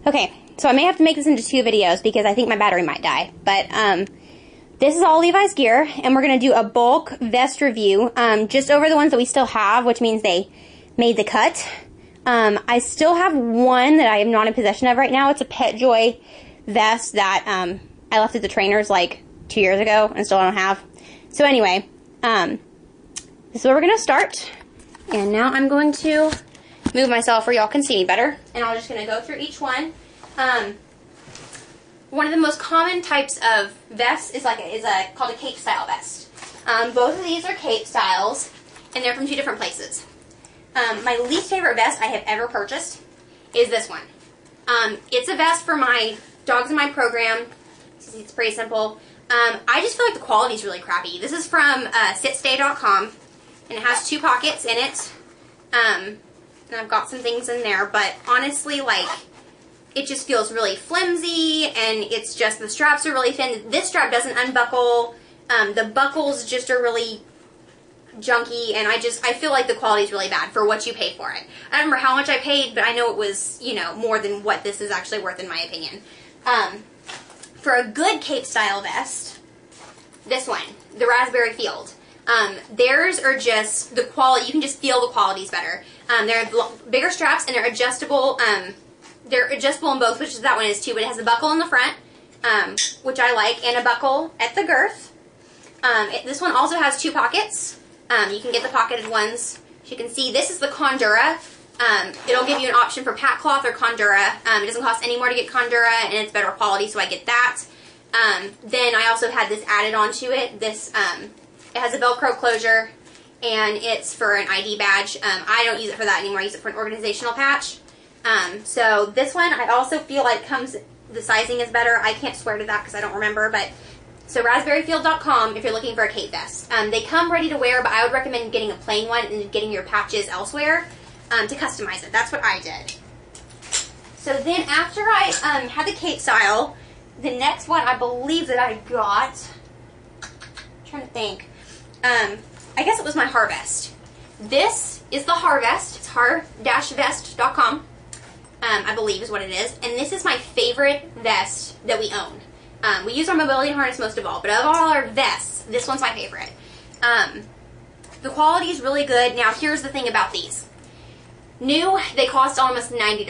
Okay, so I may have to make this into 2 videos because I think my battery might die. But this is all Levi's gear, and we're going to do a bulk vest review just over the ones that we still have, which means they made the cut. I still have one that I am not in possession of right now. It's a Pet Joy vest that I left at the trainers like 2 years ago and still don't have. So anyway, this is where we're going to start. And now I'm going to move myself where y'all can see me better. And I'm just going to go through each one. One of the most common types of vests is called a cape style vest. Both of these are cape styles, and they're from 2 different places. My least favorite vest I have ever purchased is this one. It's a vest for my dogs in my program. It's pretty simple. I just feel like the quality is really crappy. This is from sitstay.com, and it has 2 pockets in it. And I've got some things in there, but honestly, like, it just feels really flimsy, and it's just, the straps are really thin. This strap doesn't unbuckle. The buckles just are really junky, and I feel like the quality is really bad for what you pay for it. I don't remember how much I paid, but I know it was, you know, more than what this is actually worth in my opinion. For a good cape style vest, this one, the Raspberry Field. Theirs are just, the quality, you can just feel the quality's better. They're bigger straps, and they're adjustable. They're adjustable in both, which that one is too, but it has a buckle in the front, which I like, and a buckle at the girth. This one also has 2 pockets. You can get the pocketed ones. As you can see, this is the Condura. It'll give you an option for pack cloth or Condura. It doesn't cost any more to get Condura, and it's better quality, so I get that. Then I also had this added onto it. This, it has a Velcro closure, and it's for an ID badge. I don't use it for that anymore. I use it for an organizational patch. So this one, I also feel like the sizing is better. I can't swear to that because I don't remember, but so raspberryfield.com if you're looking for a cape vest. They come ready to wear, but I would recommend getting a plain one and getting your patches elsewhere to customize it. That's what I did. So then after I had the cape style, the next one I believe that I got, I'm trying to think, I guess it was my Harvest. This is the Harvest. It's har-vest.com. I believe is what it is. And this is my favorite vest that we own. We use our mobility harness most of all, but of all our vests, this one's my favorite. The quality is really good. Now, here's the thing about these. New, they cost almost $90,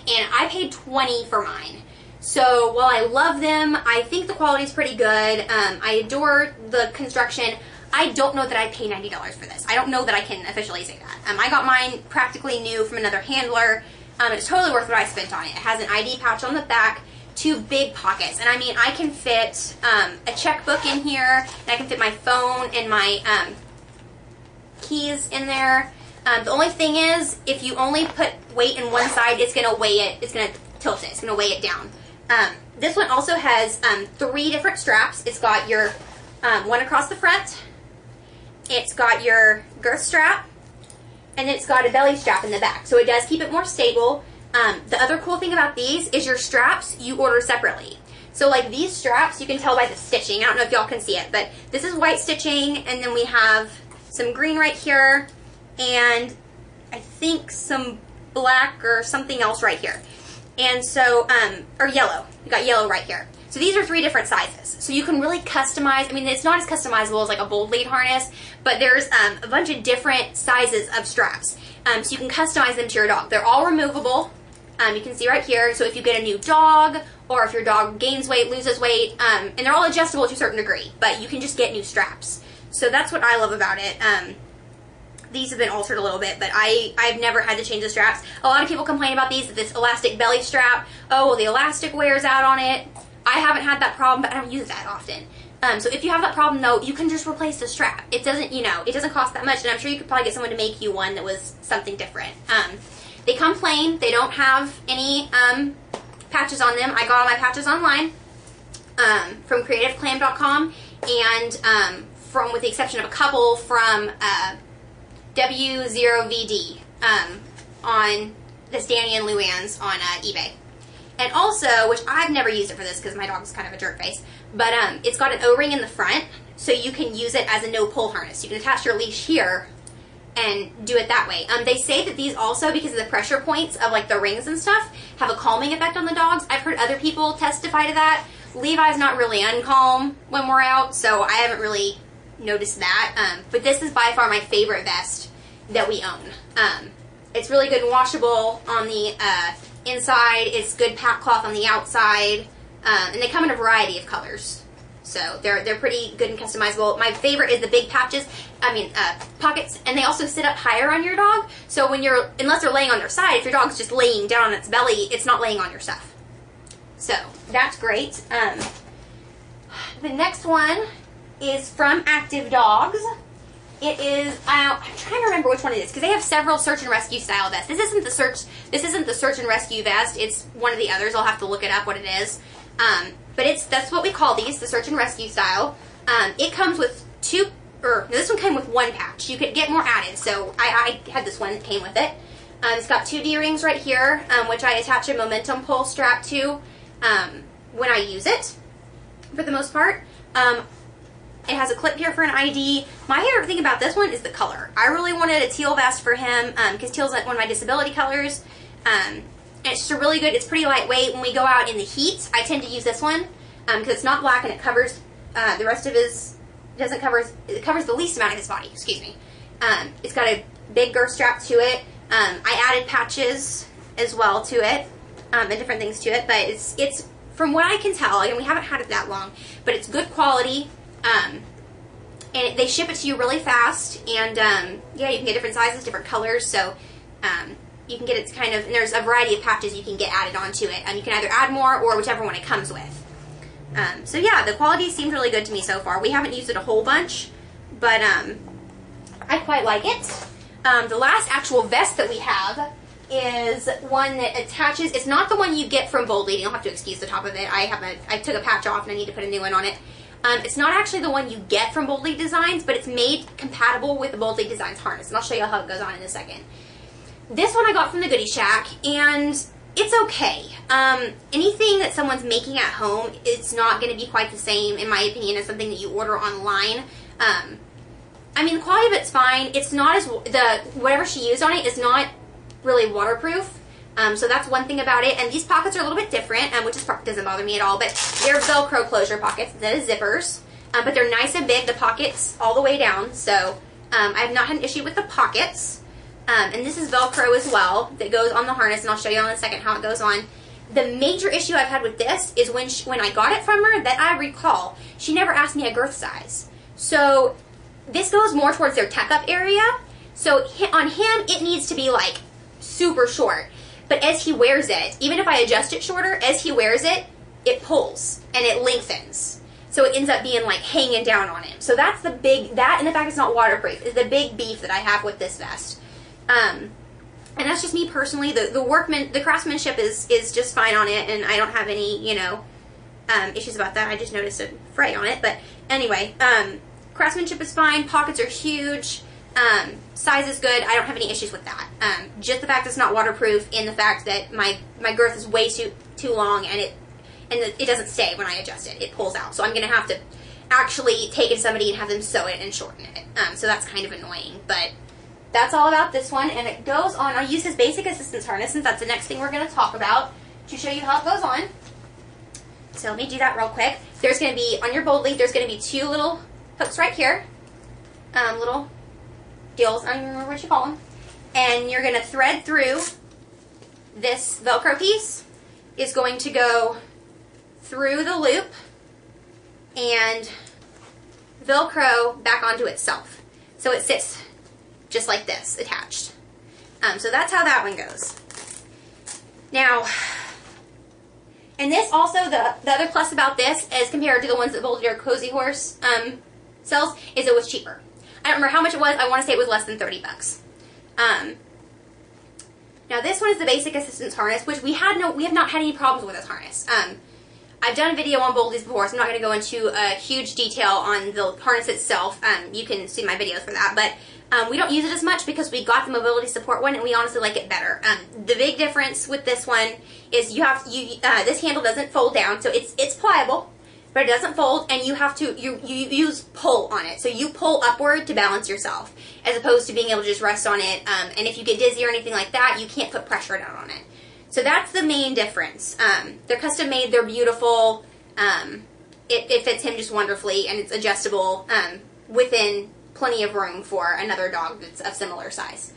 and I paid $20 for mine. So, while I love them, I think the quality is pretty good. I adore the construction. I don't know that I'd pay $90 for this. I don't know that I can officially say that. I got mine practically new from another handler. It's totally worth what I spent on it. It has an ID pouch on the back, 2 big pockets, and I mean, I can fit a checkbook in here, and I can fit my phone and my keys in there. The only thing is, if you only put weight in one side, it's going to weigh it, it's going to tilt it, it's going to weigh it down. This one also has 3 different straps. It's got your one across the front, it's got your girth strap, and it's got a belly strap in the back, so it does keep it more stable. The other cool thing about these is your straps you order separately. So like these straps, you can tell by the stitching. I don't know if y'all can see it, but this is white stitching, and then we have some green right here, and I think some black or something else right here. And so, or yellow. You got yellow right here. So these are 3 different sizes. So you can really customize. I mean, it's not as customizable as like a bold lead harness, but there's a bunch of different sizes of straps. So you can customize them to your dog. They're all removable. You can see right here. So if you get a new dog, or if your dog gains weight, loses weight, and they're all adjustable to a certain degree, but you can just get new straps. So that's what I love about it. These have been altered a little bit, but I've never had to change the straps. A lot of people complain about these, this elastic belly strap. Oh, well, the elastic wears out on it. I haven't had that problem, but I don't use it that often. So if you have that problem, though, you can just replace the strap. It doesn't, you know, it doesn't cost that much, and I'm sure you could probably get someone to make you one that was something different. They come plain. They don't have any patches on them. I got all my patches online from creativeclam.com, and with the exception of a couple, from W0VD on this Danny and Luann's on eBay. And also, which I've never used it for this because my dog's kind of a jerk face, but it's got an O-ring in the front, so you can use it as a no-pull harness. You can attach your leash here, and do it that way. They say that these also, because of the pressure points of like the rings and stuff, have a calming effect on the dogs. I've heard other people testify to that. Levi's not really uncalm when we're out, so I haven't really noticed that. But this is by far my favorite vest that we own. It's really good and washable on the inside. It's good pack cloth on the outside. And they come in a variety of colors. So they're pretty good and customizable. My favorite is the big pockets, and they also sit up higher on your dog. So when unless they're laying on their side, if your dog's just laying down on its belly, it's not laying on your stuff. So that's great. The next one is from Active Dogs. It is, I'm trying to remember which one it is, because they have several search and rescue style vests. This isn't the search and rescue vest. It's one of the others. I'll have to look it up what it is. But that's what we call these, the search and rescue style. It comes with this one came with one patch. You could get more added, so I had this one that came with it. It's got 2 D-rings right here, which I attach a momentum pole strap to when I use it, for the most part. It has a clip here for an ID. My favorite thing about this one is the color. I really wanted a teal vest for him, because teal's like one of my disability colors. And it's just really good. It's pretty lightweight. When we go out in the heat, I tend to use this one because it's not black and it covers the rest of his. It covers the least amount of his body. Excuse me. It's got a big girth strap to it. I added patches as well to it and different things to it. But it's from what I can tell, and we haven't had it that long, but it's good quality. And they ship it to you really fast. And yeah, you can get different sizes, different colors. So. You can get and there's a variety of patches you can get added onto it. You can either add more or whichever one it comes with. So yeah, the quality seemed really good to me so far. We haven't used it a whole bunch, but I quite like it. The last actual vest that we have is one that attaches. It's not the one you get from Bold Lady. You'll have to excuse the top of it. I took a patch off and I need to put a new one on it. It's not actually the one you get from Bold Lady Designs, but it's made compatible with the Bold Lady Designs harness, and I'll show you how it goes on in a second. This one I got from the Goodie Shack, and it's okay. Anything that someone's making at home, it's not going to be quite the same, in my opinion, as something that you order online. I mean, the quality of it's fine. It's not whatever she used on it is not really waterproof. So that's one thing about it. And these pockets are a little bit different, which doesn't bother me at all, but they're Velcro closure pockets instead of zippers. But they're nice and big, the pockets all the way down, so I have not had an issue with the pockets. And this is Velcro as well that goes on the harness, and I'll show you in a second how it goes on. The major issue I've had with this is when I got it from her, that I recall, she never asked me a girth size. So this goes more towards their tech-up area. So on him, it needs to be like super short. But as he wears it, even if I adjust it shorter, as he wears it, it pulls and it lengthens. So it ends up being like hanging down on him. So that's the that and the fact it's not waterproof is the big beef that I have with this vest. And that's just me personally. The craftsmanship is just fine on it, and I don't have any, issues about that. I just noticed a fray on it, but anyway, craftsmanship is fine. Pockets are huge. Size is good. I don't have any issues with that. Just the fact that it's not waterproof, and the fact that my girth is way too long, and it doesn't stay when I adjust it. It pulls out. So I'm gonna have to actually take it to somebody and have them sew it and shorten it. So that's kind of annoying, but. That's all about this one, and it goes on. I'll use his basic assistance harness, since that's the next thing we're going to talk about, to show you how it goes on. So let me do that real quick. There's going to be, on your Bold Leaf, there's going to be 2 little hooks right here. Little gills, I don't even remember what you call them. And you're going to thread through this Velcro piece. Is going to go through the loop and Velcro back onto itself. So it sits just like this, attached. So that's how that one goes. Now, and this also, the other plus about this, as compared to the ones that Bold or Cozy Horse sells, is it was cheaper. I don't remember how much it was. I want to say it was less than 30 bucks. Now this one is the basic assistance harness, which we have not had any problems with this harness. I've done a video on Boldies before, so I'm not going to go into huge detail on the harness itself. You can see my videos for that, but we don't use it as much because we got the mobility support one, and we honestly like it better. The big difference with this one is this handle doesn't fold down, so it's pliable, but it doesn't fold, and you have to, you use pull on it. So you pull upward to balance yourself, as opposed to being able to just rest on it, and if you get dizzy or anything like that, you can't put pressure down on it. So that's the main difference. They're custom made, they're beautiful, it fits him just wonderfully, and it's adjustable within plenty of room for another dog that's of similar size.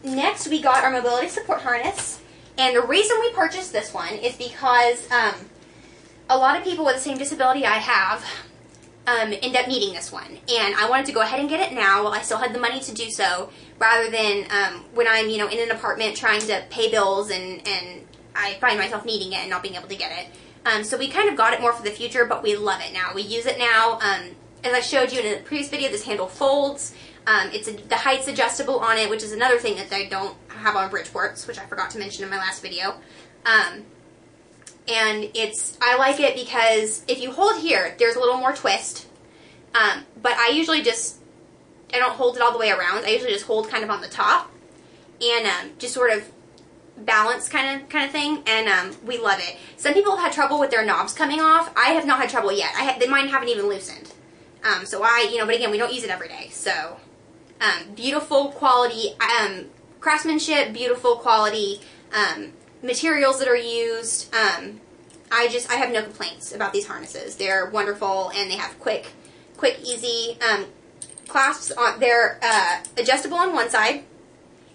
Next, we got our mobility support harness, and the reason we purchased this one is because a lot of people with the same disability I have end up needing this one, and I wanted to go ahead and get it now while I still had the money to do so, rather than when I'm, you know, in an apartment trying to pay bills and I find myself needing it and not being able to get it. So we kind of got it more for the future, but we love it now. We use it now. As I showed you in the previous video, this handle folds. The height's adjustable on it, which is another thing that I don't have on Bridgeports, which I forgot to mention in my last video. And I like it because if you hold here, there's a little more twist. But I usually I don't hold it all the way around. I usually just hold kind of on the top and just sort of balance kind of thing, and we love it. Some people have had trouble with their knobs coming off. I have not had trouble yet. Mine haven't even loosened. So but again, we don't use it every day. So, beautiful quality craftsmanship, beautiful quality materials that are used. I have no complaints about these harnesses. They're wonderful, and they have quick, easy clasps. They're adjustable on one side,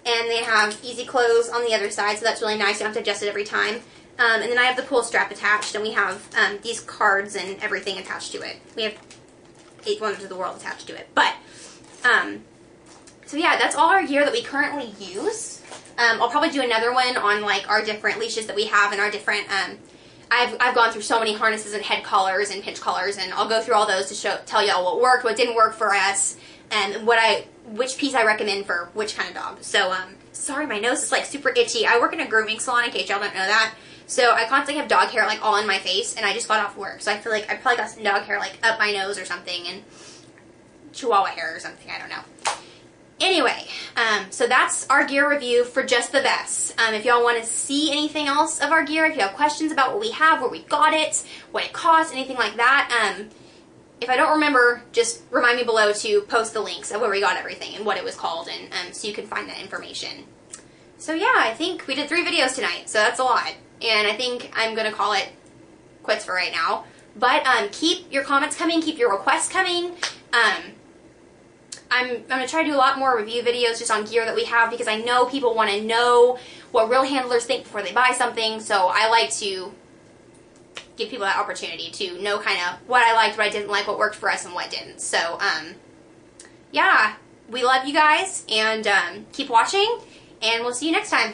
and they have easy close on the other side, so that's really nice. You don't have to adjust it every time. And then I have the pull strap attached, and we have these cards and everything attached to it. We have 8 Wonders of the World attached to it. But, so yeah, that's all our gear that we currently use. I'll probably do another one on, like, our different leashes that we have and our different, I've gone through so many harnesses and head collars and pinch collars, and I'll go through all those to tell y'all what worked, what didn't work for us, and which piece I recommend for which kind of dog. So, sorry, my nose is, like, super itchy. I work in a grooming salon, in case y'all don't know that. So I constantly have dog hair, like, all in my face, and I just got off work. So I feel like I probably got some dog hair, like, up my nose or something, and chihuahua hair or something, I don't know. Anyway, so that's our gear review for just the vests. If y'all want to see anything else of our gear, if you have questions about what we have, where we got it, what it costs, anything like that, if I don't remember, just remind me below to post the links of where we got everything and what it was called, and so you can find that information. So yeah, I think we did 3 videos tonight, so that's a lot. And I think I'm going to call it quits for right now. But keep your comments coming, keep your requests coming. I'm going to try to do a lot more review videos just on gear that we have, because I know people want to know what real handlers think before they buy something. So I like to give people that opportunity to know kind of what I liked, what I didn't like, what worked for us, and what didn't. So, yeah, we love you guys, and keep watching, and we'll see you next time.